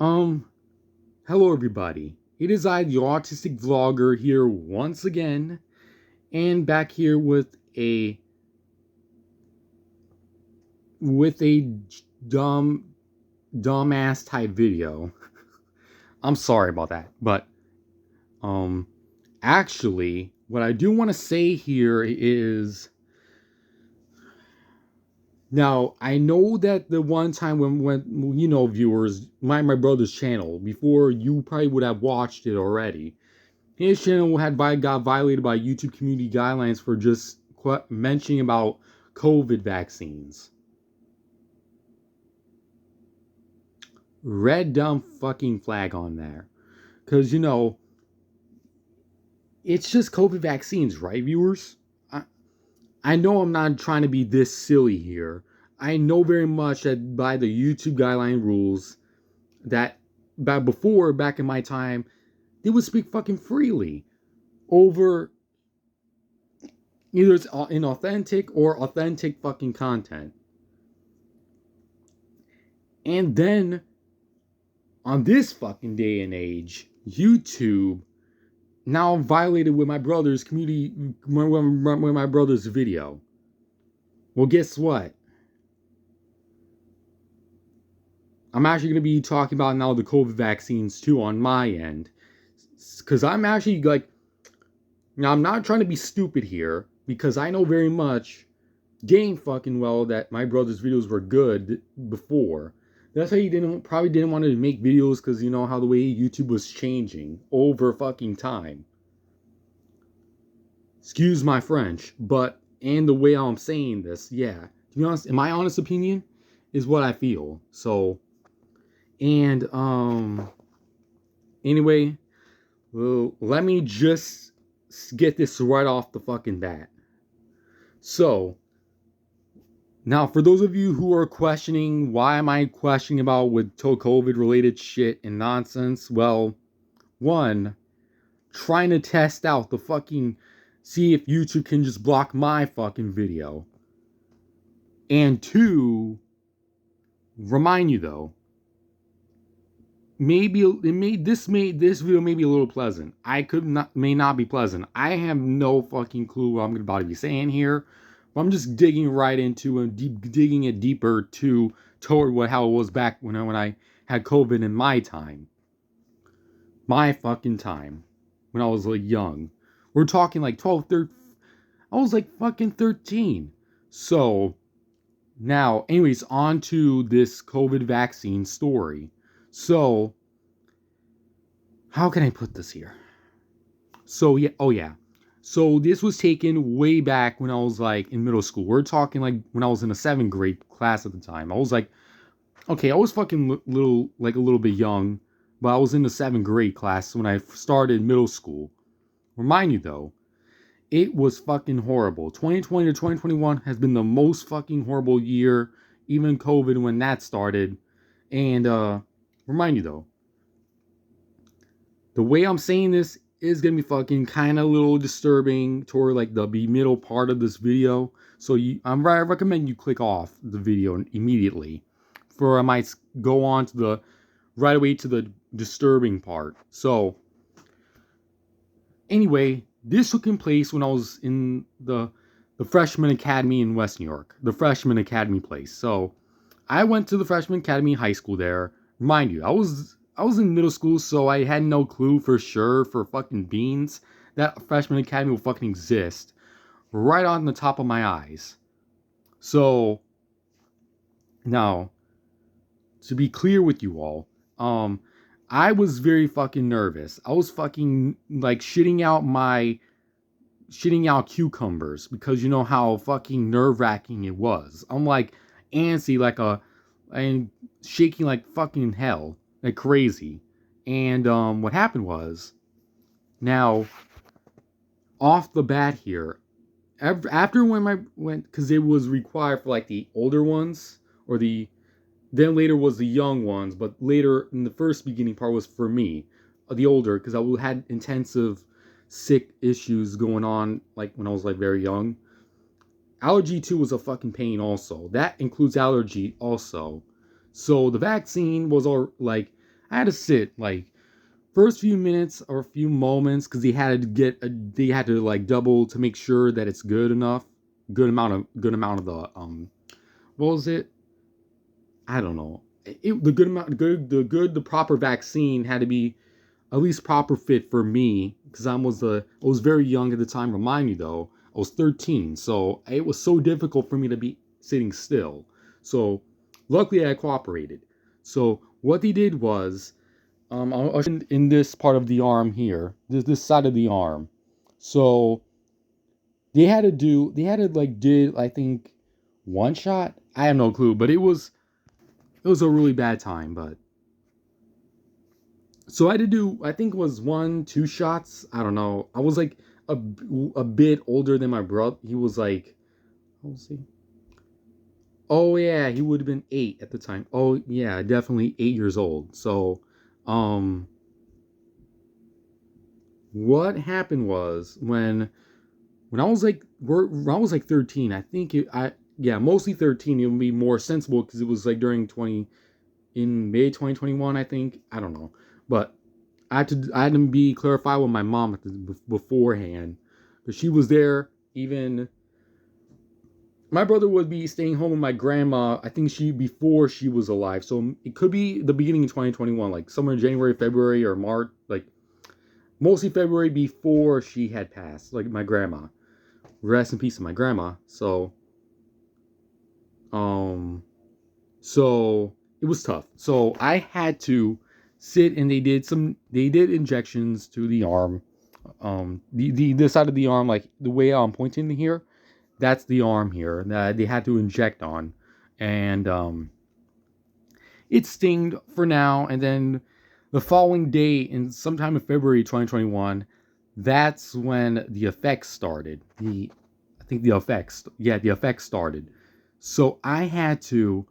Um, Hello everybody. It is I, the autistic vlogger, here once again, and back here with a dumbass type video. I'm sorry about that, but um, actually, what I do want to say here is, now I know that the one time when viewers, my brother's channel, before you probably would have watched it already. His channel got violated by YouTube community guidelines for just mentioning about COVID vaccines. Red dumb fucking flag on there. Because, it's just COVID vaccines, right, viewers? I know I'm not trying to be this silly here. I know very much that by the YouTube guideline rules, that back in my time, they would speak fucking freely over either it's inauthentic or authentic fucking content. And then on this fucking day and age, YouTube now violated with my brother's community, with my brother's video. Well, guess what? I'm actually going to be talking about now the COVID vaccines too on my end. Because I'm actually now I'm not trying to be stupid here, because I know very much, dang fucking well, that my brother's videos were good before. That's why he probably didn't want to make videos, because you know how the way YouTube was changing over fucking time. Excuse my French, but and the way I'm saying this, yeah. To be honest, in my honest opinion, is what I feel. So, and anyway, well, let me just get this right off the fucking bat. So, now, for those of you who are questioning, why am I questioning about with COVID related shit and nonsense? Well, one, trying to test out the fucking, see if YouTube can just block my fucking video. And two, remind you though, this video may be a little pleasant. May not be pleasant. I have no fucking clue what I'm about to be saying here. I'm just digging right into and digging it deeper toward how it was back when I had COVID in my time. My fucking time. When I was like young. We're talking like 12, 13. I was like fucking 13. So, now, anyways, on to this COVID vaccine story. So, how can I put this here? So, yeah, oh yeah. So this was taken way back when I was like in middle school. We're talking like when I was in a 7th grade class at the time. I was like, okay, I was fucking a little bit young, but I was in the 7th grade class when I started middle school. Remind you though, it was fucking horrible. 2020 to 2021 has been the most fucking horrible year, even COVID when that started. And remind you though, the way I'm saying this is gonna be fucking kind of a little disturbing toward like the middle part of this video. So I recommend you click off the video immediately, for I might go on to right away to the disturbing part. So anyway, this took in place when I was in the freshman academy in West New York, the freshman academy place. So I went to the freshman academy high school there. Mind you, I was in middle school, so I had no clue for sure for fucking beans that freshman academy will fucking exist right on the top of my eyes. So now, to be clear with you all, I was very fucking nervous. I was fucking like shitting out cucumbers, because you know how fucking nerve-wracking it was. I'm like antsy and shaking like fucking hell, like crazy. And what happened was, now off the bat here, after because it was required for like the older ones, or then later was the young ones, but later in the first beginning part was for me, the older, because I had intensive sick issues going on like when I was like very young. Allergy too was a fucking pain also. That includes allergy also. So the vaccine was all like, I had to sit like first few minutes or a few moments because they had to like double to make sure that it's good enough, good amount of the what was it? I don't know. The good amount, the proper vaccine had to be at least proper fit for me because I was very young at the time. Remind you though, I was 13, so it was so difficult for me to be sitting still. So luckily I cooperated. So what they did was, I was in this part of the arm here, this side of the arm. So they had to like did I think one shot. I have no clue, but it was a really bad time. But so I had to do, I think it was one, two shots. I don't know. I was like a, a bit older than my brother. He was like, how was he? Oh yeah, he would have been 8 at the time. Oh yeah, definitely 8 years old. So, um, what happened was when I was like 13. Yeah, mostly 13. It would be more sensible because it was like during 20 in May 2021. I think I don't know, but I had to be clarified with my mom beforehand because she was there. Even my brother would be staying home with my grandma. I think she before she was alive, so it could be the beginning of 2021, like somewhere in January, February, or March, like mostly February before she had passed. Like my grandma, rest in peace to my grandma. Um, so it was tough. So I had to sit and they did injections to the arm. The side of the arm, like the way I'm pointing here, that's the arm here that they had to inject on. And it stinged for now, and then the following day in sometime in February 2021, that's when the effects started. The effects started. So I had to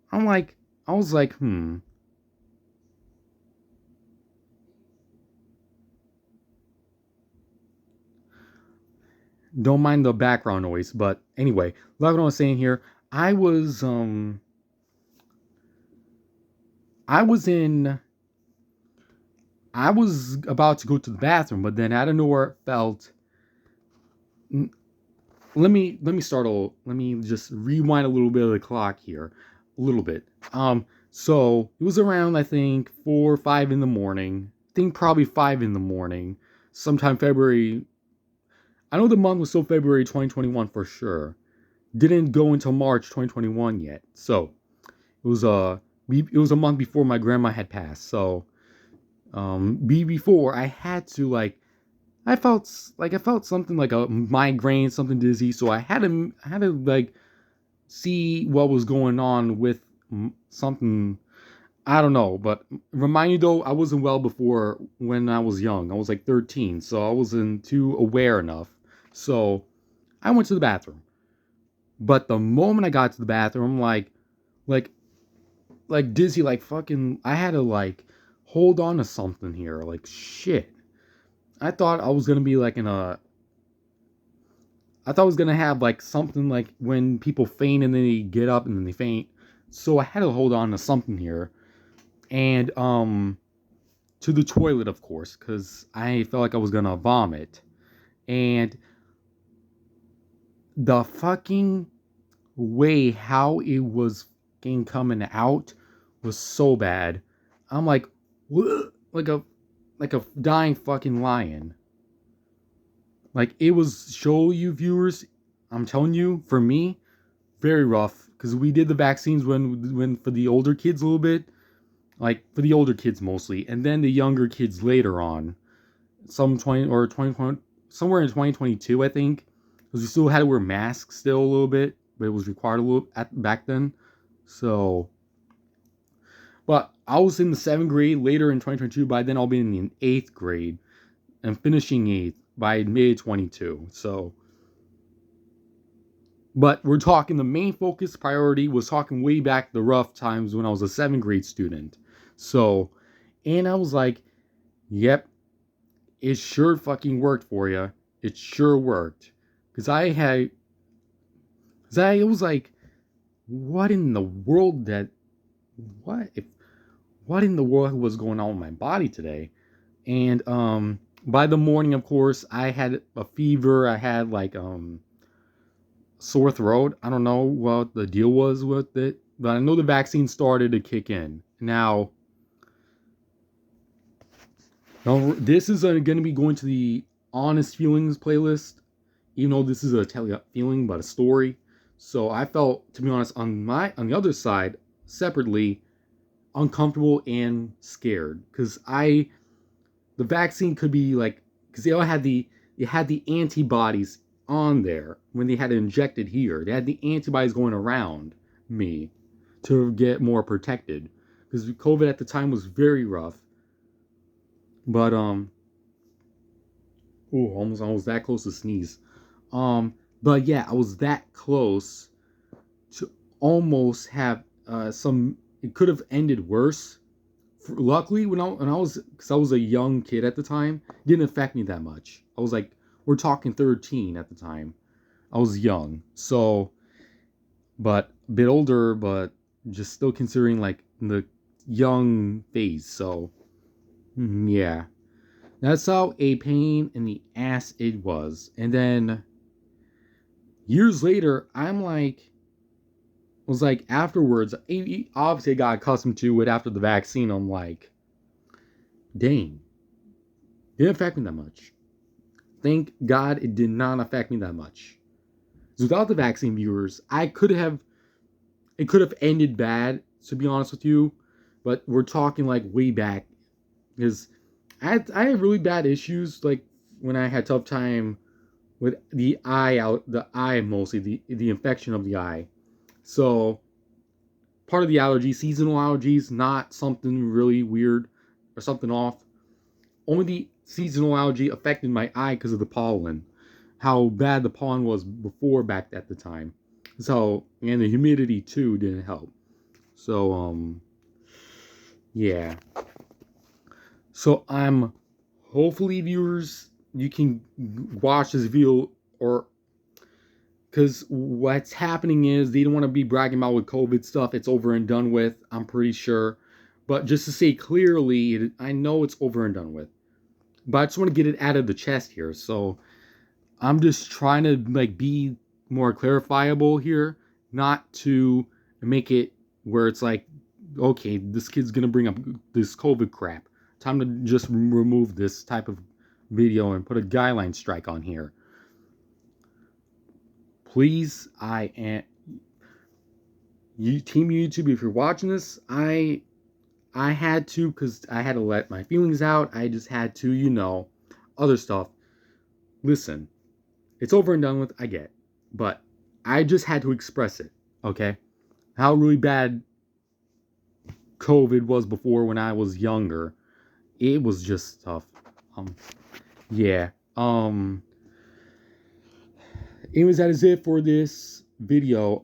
I'm like, I was like, don't mind the background noise, but anyway, like what I was saying here, I was um I was in I was about to go to the bathroom, but then out of nowhere felt let me just rewind a little bit of the clock here. A little bit. So it was around I think 4 or 5 in the morning. I think probably 5 in the morning. Sometime February. I know the month was still February 2021 for sure. Didn't go until March 2021 yet. So it was it was a month before my grandma had passed. So before I had to like I felt something like a migraine, something dizzy. So I had to like see what was going on with something. I don't know, but remind you though, I wasn't well before when I was young. I was like 13, so I wasn't too aware enough. So I went to the bathroom. But the moment I got to the bathroom, I'm like, like dizzy, like fucking. I had to like hold on to something here, like shit. I thought I was gonna be like in a. I thought I was gonna have like something like when people faint and then they get up and then they faint. So I had to hold on to something here, and to the toilet, of course, because I felt like I was gonna vomit, and the fucking way how it was fucking coming out was so bad. I'm like, like a dying fucking lion. Like it was show you viewers. I'm telling you, for me, very rough because we did the vaccines when for the older kids a little bit, like for the older kids mostly, and then the younger kids later on. Some 20 or 2020 somewhere in 2022, I think, because we still had to wear masks still a little bit, but it was required a little back then. So but I was in the 7th grade later in 2022. By then, I'll be in the 8th grade and finishing 8th by May 22. So, but we're talking the main focus priority was talking way back the rough times when I was a 7th grade student. So, and I was like, yep, it sure fucking worked for you. It sure worked. Cause I was like, what in the world what if what in the world was going on with my body today? And by the morning, of course, I had a fever. I had like sore throat. I don't know what the deal was with it, but I know the vaccine started to kick in. Now this is going to be going to the honest feelings playlist, even though this is a tell you feeling, but a story. So I felt, to be honest, on the other side, separately, uncomfortable and scared because the vaccine could be like, because they had the antibodies on there when they had it injected here. They had the antibodies going around me to get more protected because COVID at the time was very rough. But almost that close to sneeze. But yeah, I was that close to almost have some. It could have ended worse. Luckily, when I was, because I was a young kid at the time, it didn't affect me that much. I was like, we're talking 13 at the time. I was young, so, but a bit older, but just still considering like the young phase. So yeah, that's how a pain in the ass it was. And then years later, was like afterwards, obviously I got accustomed to it after the vaccine. I'm like, dang, it didn't affect me that much. Thank God it did not affect me that much. Without the vaccine, viewers, it could have ended bad, to be honest with you. But we're talking like way back, because I had really bad issues, like when I had tough time with the eye mostly, the infection of the eye. So part of the allergy, seasonal allergies, not something really weird or something off. Only the seasonal allergy affected my eye because of the pollen. How bad the pollen was before back at the time. So, and the humidity too didn't help. So, yeah. So I'm hopefully viewers, you can watch this video, or because what's happening is they don't want to be bragging about with COVID stuff. It's over and done with, I'm pretty sure. But just to say clearly, I know it's over and done with. But I just want to get it out of the chest here. So I'm just trying to like be more clarifiable here, not to make it where it's like, okay, this kid's gonna bring up this COVID crap. Time to just remove this type of video and put a guideline strike on here. Please, you team YouTube, if you're watching this, I had to, because I had to let my feelings out. I just had to, other stuff. Listen, it's over and done with, I get. But I just had to express it, okay? How really bad COVID was before when I was younger. It was just tough. Yeah. Anyways, that is it for this video.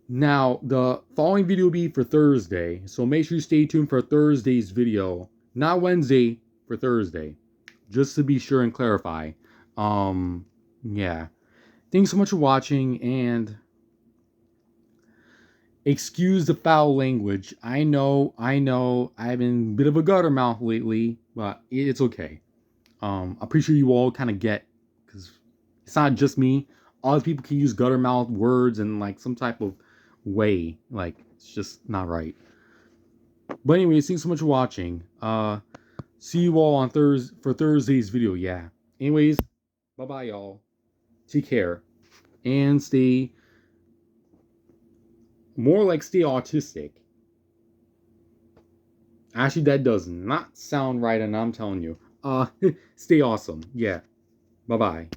Now, the following video will be for Thursday, so make sure you stay tuned for Thursday's video. Not Wednesday, for Thursday. Just to be sure and clarify. Yeah. Thanks so much for watching, and excuse the foul language. I know, I've been a bit of a gutter mouth lately, but it's okay. I'm pretty sure you all kind of get, because it's not just me. Other people can use gutter mouth words in like some type of way. Like, it's just not right. But anyways, thanks so much for watching. See you all on Thursday's video. Yeah. Anyways, bye bye, y'all. Take care and stay autistic. Actually, that does not sound right, and I'm telling you. Stay awesome. Yeah. Bye bye.